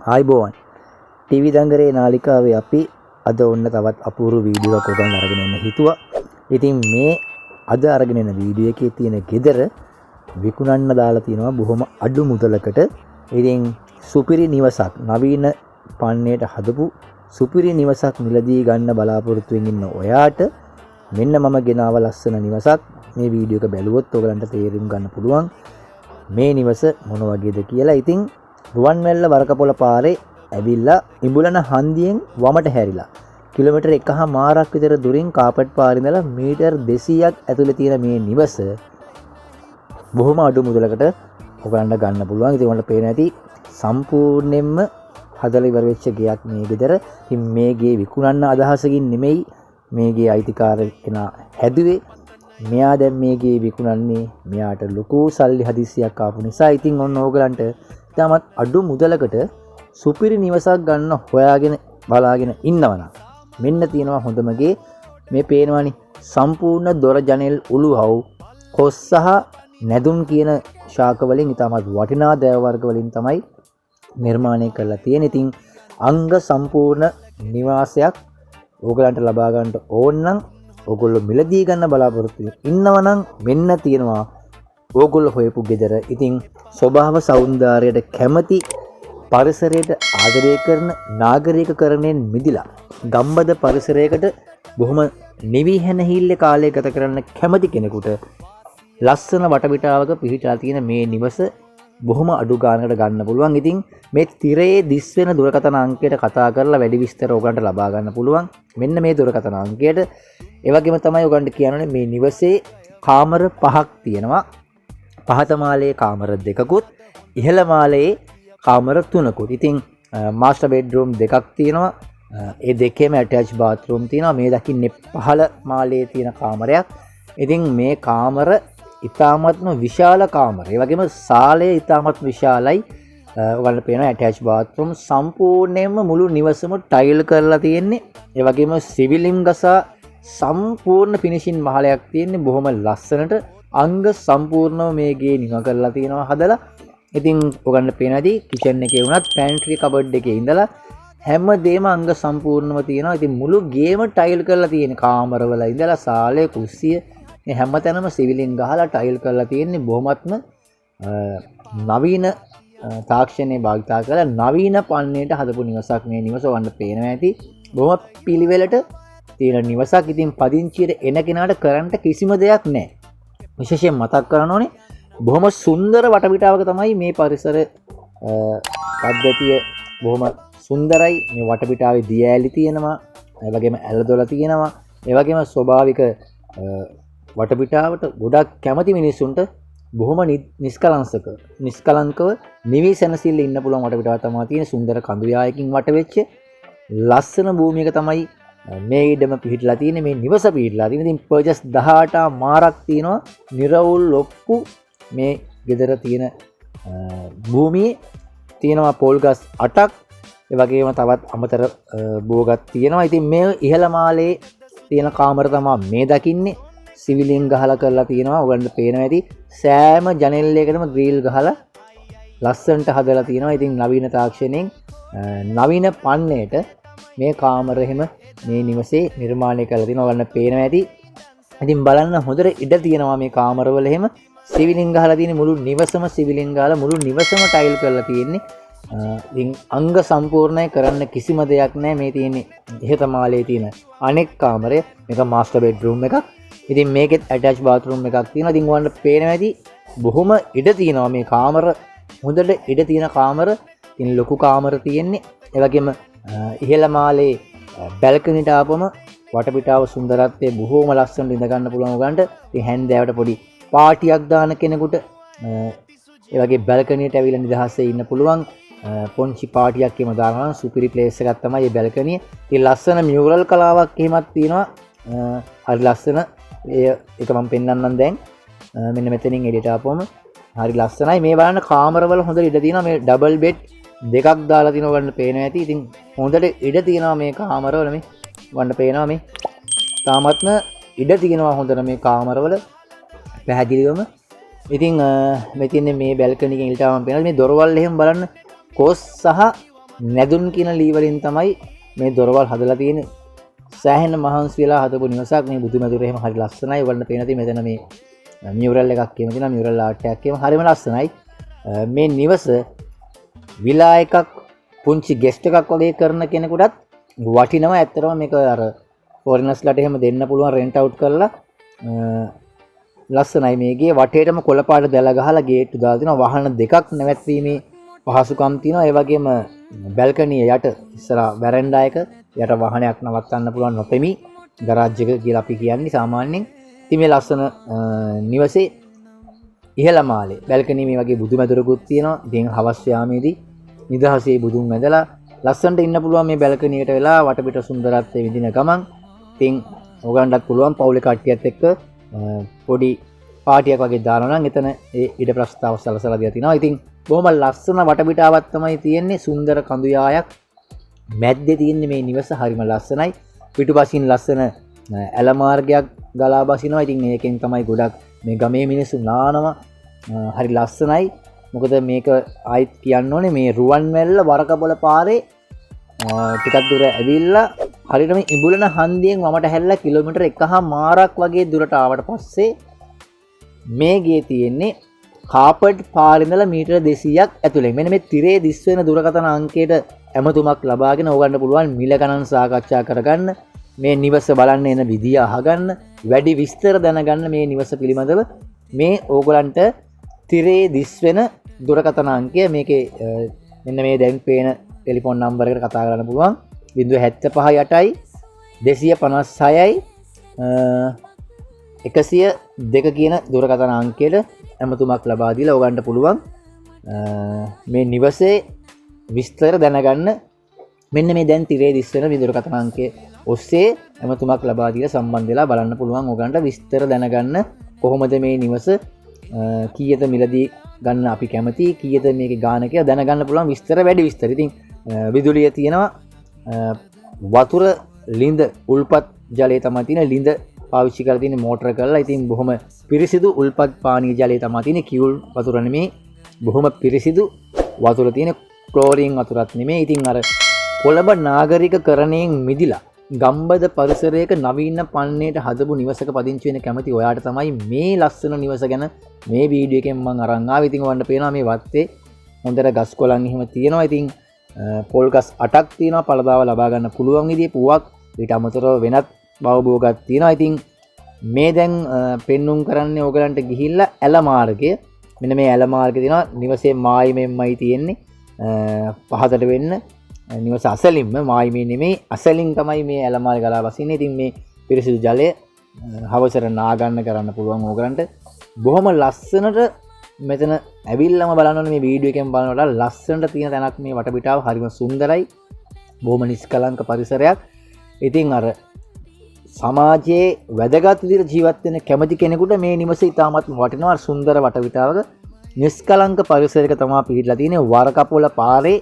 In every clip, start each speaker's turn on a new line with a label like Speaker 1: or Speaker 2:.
Speaker 1: ආයිබෝවන් TV දංගරේ නාලිකාවේ අපි අද ඔන්න තවත් අපූර්ව වීඩියෝ එකක් ඔයගොල්ලන් අරගෙන එන්න හිතුවා. ඉතින් මේ අද අරගෙන එන වීඩියෝ එකේ තියෙන ගෙදර විකුණන්න දාලා තියෙනවා බොහොම අඩු මුදලකට. ඉතින් සුපිරි නිවසක් නවීන පන්නේට හදපු සුපිරි නිවසක් මිලදී ගන්න බලාපොරොත්තුවෙන් ඉන්න ඔයාට මෙන්න මම ගෙනාව ලස්සන නිවසක්. මේ වීඩියෝ එක බැලුවොත් ඔයගලන්ට තේරුම් ගන්න පුළුවන් මේ නිවස මොන වගේද කියලා. ඉතින් රුවන්වැල්ල වරකපොළ පාරේ ඇවිල්ලා ඉඹුලන හන්දියෙන් වමට හැරිලා කිලෝමීටර් 1.5ක් විතර දුරින් කාපට් පාරේ ඉඳලා මීටර් 200ක් ඇතුලේ තියෙන මේ නිවස බොහොම අඩු මුදලකට ඔයගලන්ට ගන්න පුළුවන්. ඉතින් ඔයාලට පේන ඇති සම්පූර්ණයෙන්ම හදලා ඉවර වෙච්ච ගෙයක් මේ ගෙදර. ඉතින් මේ ගේ විකුණන්න අදහසකින් නෙමෙයි මේ ගේ අයිතිකාරය කෙනා හැදුවේ. මෙයා දැන් මේ ගේ විකුණන්නේ මෙයාට ලොකු සල්ලි හදිස්සියක් ආපු නිසා. ඉතින් ඔන්න ඕගලන්ට තාමත් අඩු මුදලකට සුපිරි නිවසක් ගන්න හොයාගෙන බලාගෙන ඉන්නවනම් මෙන්න තියෙනවා හොඳම ගේ. මේ පේනවනේ සම්පූර්ණ දොර ජනෙල් උළුහව් කොස් සහ නැදුම් කියන ශාක වලින් ඉතාමත් වටිනා දෑව වර්ග වලින් තමයි නිර්මාණය කරලා තියෙන්නේ. ඉතින් අංග සම්පූර්ණ නිවාසයක් ඕගලන්ට ලබා ගන්නට ඕන නම් ඕගොල්ලෝ මිලදී ගන්න බලාපොරොත්තු ඉන්නවනම් මෙන්න තියෙනවා ඕගොල්ලෝ හොයපු ගෙදර. ඉතින් ස්වභාව සෞන්දර්යයට කැමති පරිසරයට ආදරය කරන නාගරිකකරණයෙන් මිදිලා ගම්බද පරිසරයකට බොහොම නිවිහැනහිල්ලේ කාලය ගත කරන්න කැමති කෙනෙකුට ලස්සන වටපිටාවක පිහිටලා තියෙන මේ නිවස බොහොම අඩු ගානකට ගන්න පුළුවන්. ඉතින් මේ තිරයේ දිස් වෙන දුරකථන අංකයට කතා කරලා වැඩි විස්තර ඔයගලන්ට ලබා ගන්න පුළුවන්. මෙන්න මේ දුරකථන අංකයට. ඒ වගේම තමයි ඔයගලන්ට කියන්නේ මේ නිවසේ කාමර 5ක් තියෙනවා. පහත මාලයේ කාමර 2කුත් ඉහළ මාලයේ කාමර 3කුත්. ඉතින් මාස්ටර් බෙඩ්රූම් 2ක් තියෙනවා. ඒ දෙකේම ඇටච් බාත්රූම් තියෙනවා. මේ දකින්නේ පහළ මාලයේ තියෙන කාමරයක්. ඉතින් මේ කාමර ඉතාමත්ම විශාල කාමර. ඒ වගේම සාලය ඉතාමත් විශාලයි. ඔයාලට පේනවා ඇටච් බාත්රූම් සම්පූර්ණයෙන්ම මුළු නිවසම ටයිල් කරලා තියෙන්නේ. ඒ වගේම සිවිලිම් ගසා සම්පූර්ණ ෆිනිෂින් මහලයක් තියෙන්නේ. බොහොම ලස්සනට අංග සම්පූර්ණව මේ ගේ නිම කරලා තියෙනවා හදලා. ඉතින් ඔයගොල්ලන්ට පේනවාදී කිචන් එකේ වුණත් පැන්ට්‍රි කබඩ් එකේ ඉඳලා හැමදේම අංග සම්පූර්ණව තියෙනවා. ඉතින් මුළු ගේම ටයිල් කරලා තියෙන කාමරවල ඉඳලා සාලේ කුස්සිය මේ හැමතැනම සිවිලින් ගහලා ටයිල් කරලා තියෙන්නේ. බොහොමත්ම නවීන තාක්ෂණයේ භාවිතා කරලා නවීන පන්නේට හදපු නිවසක් මේ නිවස වන්න පේනවා ඇති. බොහොම පිළිවෙලට තියෙන නිවසක්. ඉතින් පදිංචියට එන කෙනාට කරන්න කිසිම දෙයක් නැහැ. විශේෂයෙන් මතක් කරන්න ඕනේ බොහොම සුන්දර වටපිටාවක තමයි මේ පරිසර පද්ධතිය බොහොම සුන්දරයි. මේ වටපිටාවේ දිය ඇලි තියෙනවා. ඒ වගේම ඇලදොල තියෙනවා. ඒ වගේම ස්වභාවික වටපිටාවට ගොඩක් කැමති මිනිස්සුන්ට බොහොම නිස්කලංකව නිවි සැනසෙල්ල ඉන්න පුළුවන් වටපිටාවක් තමයි තියෙන. සුන්දර කඳු යායකින් වටවෙච්ච ලස්සන භූමියක තමයි මේ ඉඩම පිහිටලා තියෙන්නේ. මේ නිවස පිහිටලා තියෙන්නේ. ඉතින් පර්චස් 18 මාරක් තියෙනවා. නිරවුල් ඔප්පු මේ ගෙදර තියෙන භූමියේ තියෙනවා පෝල් ගස් 8ක්. ඒ වගේම තවත් අමතර බෝගත් තියෙනවා. ඉතින් මේ ඉහළ මාලේ තියෙන කාමර තමයි මේ දකින්නේ. සිවිලින් ගහලා කරලා තියෙනවා. ඔයගලන්ට පේනවා ඇති සෑම ජනෙල් එකකටම ග්‍රිල් ගහලා ලස්සනට හදලා තියෙනවා. ඉතින් නවීන තාක්ෂණයෙන් නවීන පන්නේට මේ කාමර එහෙම මේ නිවසේ නිර්මාණය කරලා තියෙනවා. ඔයගලන්ට පේනවා ඇති. ඉතින් බලන්න හොඳට ඉඩ තියෙනවා මේ කාමරවල එහෙම සිවිලින් ගහලා තියෙන මුළු නිවසම සිවිලින් ගහලා මුළු නිවසම ටයිල් කරලා තියෙන්නේ. ඉතින් අංග සම්පූර්ණයි කරන්න කිසිම දෙයක් නැහැ. මේ තියෙන්නේ ඉහත මාලයේ තියෙන අනෙක් කාමරය. මේක මාස්ටර් බෙඩ්රූම් එකක්. ඉතින් මේකෙත් ඇටච් බාත්රූම් එකක් තියෙනවා. ඉතින් ඔයාලට පේනවා ඇති බොහොම ඉඩ තියෙනවා මේ කාමර. හොඳට ඉඩ තියෙන කාමර. ඉතින් ලොකු කාමර තියෙන්නේ. ඒ වගේම ඉහළ මාලේ බැල්කනිට ආපම වටපිටාව සුන්දරත්වයේ බොහොම ලස්සනට ඉඳ ගන්න පුළුවන් ඔයගලන්ට. ඉතින් හැන්දෑවට පොඩි පාටියක් දාන කෙනෙකුට ඒ වගේ බැල්කනියට ඇවිල්ලා නිදහසේ ඉන්න පුළුවන්. පොන්චි පාටියක් එහෙම දානවා නම් සුපිරි ප්ලේස් එකක් තමයි මේ බැල්කනිය. ඉතින් ලස්සන මියුරල් කලාවක් එහෙමත් තියෙනවා. හරි ලස්සන. ඒක මම පෙන්නන්නම් දැන්. මෙන්න මෙතනින් එළියට ආපුවම හරි ලස්සනයි. මේ බලන්න කාමරවල හොඳට ඉඩ තියෙනවා. මේ ඩබල් බෙඩ් දෙකක් දාලා තිනවා ගන්න පේනවා ඇති. ඉතින් හොඳට ඉඩ තියෙනවා මේ කාමරවල. මේ වන්න පේනවා මේ තාමත්ම ඉඩ තියෙනවා හොඳට මේ කාමරවල පැහැදිලිවම. ඉතින් මෙතින් මේ බැල්කනි එකෙන් එළියට ආවම පේනවා මේ දොරවල් එහෙම බලන්න කොස් සහ නැදුන් කියන ලී වලින් තමයි මේ දොරවල් හදලා තියෙන්නේ. සෑහෙන මහන්සි වෙලා හදපු නිවසක්. මේ බුදුමැදුර එහෙම හරි ලස්සනයි. ඔයගොල්ලන්ට පේන තියෙන මෙතන මේ මියුරල් එකක් කියම තියෙනවා. මියුරල් ආර්ට් එකක් කියම හරිම ලස්සනයි. මේ නිවස විලා එකක් පුංචි ගෙස්ට් එකක් වගේ කරන කෙනෙකුටත් වටිනවා. ඇත්තටම මේක අර ෆොරිනර්ස්ලාට එහෙම දෙන්න පුළුවන් රෙන්ට් අවුට් කරලා ලස්සනයි. මේකේ වටේටම කොළපාට දැල ගහලා ගේට්ටු දාලා තිනවා. වාහන දෙකක් නැවැත්වීමේ පහසුකම් තියෙනවා. ඒ වගේම බැල්කනිය යට ඉස්සරහා වැරෙන්ඩා එක යට වාහනයක් නවත්තන්න පුළුවන් නොපෙමි ගරාජ් එක කියලා අපි කියන්නේ සාමාන්‍යයෙන්. ඉතින් මේ ලස්සන නිවසේ ඉහළ මාලේ බැල්කනි මේ වගේ බුදු මැදුරකුත් තියෙනවා. ඉතින් හවස් යාමේදී නිදහසේ බුදුන් වැඳලා ලස්සනට ඉන්න පුළුවන් මේ බැල්කනියට වෙලා වටපිට සුන්දරත්වයේ විඳින ගමන්. ඉතින් ඔයගලන්ටත් පුළුවන් පවුලේ කට්ටියත් එක්ක පොඩි පාටියක් වගේ දානවා නම් එතන ඒ ඉඩ ප්‍රස්තාව සලසලා දීලා තිනවා. ඉතින් බොහොම ලස්සන වටපිටාවක් තමයි තියෙන්නේ. සුන්දර කඳු යායක් මැද්දේ තියෙන්නේ මේ නිවස. හරිම ලස්සනයි. පිටුපසින් ලස්සන ඇල මාර්ගයක් ගලා බසිනවා. ඉතින් මේකෙන් තමයි ගොඩක් මේ ගමේ මිනිස්සු නානවා. හරි ලස්සනයි. මොකද මේක ආයිත් කියන්න ඕනේ මේ රුවන්වැල්ල වරකපොළ පාරේ ටිකක් දුර ඇවිල්ලා හරියටම ඉඹුලන හන්දියෙන් වමට හැරිලා කිලෝමීටර් 1.5ක් වගේ දුරට ආවට පස්සේ මේ ගේ තියෙන්නේ කාපට් පාරේ ඉඳලා මීටර 200ක් ඇතුලේ. මෙන්න මේ තිරේ දිස් වෙන දුරකථන අංකයට ඇමතුමක් ලබාගෙන ඕගන්න පුළුවන් මිල ගණන් සාකච්ඡා කරගන්න, මේ නිවස බලන්න එන විදිය අහගන්න, වැඩි විස්තර දැනගන්න මේ නිවස පිළිබඳව මේ ඕගලන්ට තිරේ දිස් වෙන දුරකථන අංකය මේකේ මෙන්න මේ දැන් පේන ටෙලිෆෝන් නම්බර් එකට කතා කරන්න පුළුවන්. 075 256යි 102 කියන දුරකථන අංකයට ඇමතුමක් ලබා දීලා ඔයගන්ට පුළුවන් මේ නිවසේ විස්තර දැනගන්න. මෙන්න මේ දැන් තිරේ දිස් වෙන දුරකථන අංකය ඔස්සේ ඇමතුමක් ලබා දීලා සම්බන්ධ වෙලා බලන්න පුළුවන්. ඔයගන්ට විස්තර දැනගන්න කොහොමද මේ නිවස කීයද මිලදී ගන්න අපි කැමති, කීයද මේකේ ගාන කියලා දැනගන්න පුළුවන් විස්තර වැඩි විස්තර. ඉතින් විදුලිය තියෙනවා, වතුර ලිඳ උල්පත් ජලය තමයි තියෙන. ලිඳ පාවිච්චි කරලා තියෙන මෝටර කරලා. ඉතින් බොහොම පිරිසිදු උල්පත් පානීය ජලය තමයි තියෙන. කිවුල් වතුර නෙමේ, බොහොම පිරිසිදු වතුර තියෙන, ක්ලෝරින් වතුරත් නෙමේ. ඉතින් අර කොළඹ නාගරිකකරණයෙන් මිදිලා ගම්බද පරිසරයක නවීන පන්නේට හදපු නිවසක පදිංචි වෙන කැමති ඔයාට තමයි මේ ලස්සන නිවස ගැන මේ වීඩියෝ එකෙන් මම අරන් ආවේ. ඉතින් ඔයගොල්ලන්ට පේනවා මේ වත්තේ හොඳට ගස් කොළන් එහෙම තියෙනවා. ඉතින් පොල් ගස් 8ක් තියෙනවා පළදාව ලබා ගන්න පුළුවන් විදිහේ පුවක්. ඊට අමතරව වෙනත් බවබෝගක් තියෙනවා. ඉතින් මේ දැන් පෙන්눔 කරන්නේ ඕගලන්ට ගිහිල්ලා ඇල මාර්ගය. මෙන්න මේ ඇල මාර්ගය තියෙනවා. නිවසේ මායිමෙන්මයි තියෙන්නේ. පහතට වෙන්න නිවස අසලින්ම මායිමේ නෙමෙයි අසලින් තමයි මේ ඇල මාර්ගය ගලා වසින්නේ. ඉතින් මේ පිරිසිදු ජලය හවසට නාගන්න කරන්න පුළුවන් ඕගලන්ට. බොහොම ලස්සනට මෙතන ඇවිල්ලම බලන්න ඕනේ. මේ වීඩියෝ එකෙන් බලනකොට ලස්සනට තියෙන තැනක් මේ වටපිටාව හරිම සුන්දරයි. බොහොම නිස්කලංක පරිසරයක්. ඉතින් අර සමාජයේ වැදගත් විදිහට ජීවත් වෙන කැමති කෙනෙකුට මේ නිවස ඉතාමත් වටිනවා. සුන්දර වටපිටාවක නිස්කලංක පරිසරයක තමයි පිහිටලා තියෙන්නේ. වරකපොළ පාරේ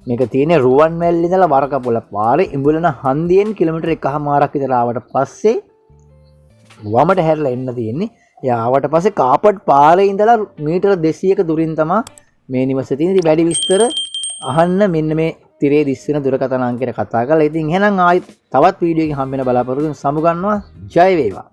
Speaker 1: මේක තියෙන්නේ. රුවන්වැල්ල ඉඳලා වරකපොළ පාරේ ඉඹුලන හන්දියෙන් කිලෝමීටර් 1.5ක් විතර ආවට පස්සේ වමට හැරිලා එන්න තියෙන්නේ. ආවට පස්සේ කාපට් පාරේ ඉඳලා මීටර 200ක දුරින් තමයි මේ නිවස තියෙන්නේ. ඉතින් වැඩි විස්තර අහන්න මෙන්න මේ තිරේ දිස් වෙන දුරකථන අංකයට කතා කරලා. ඉතින් එහෙනම් ආයි තවත් වීඩියෝ එකකින් හම්බ වෙන බලාපොරොත්තු වෙන සමු ගන්නවා. ජය වේවා.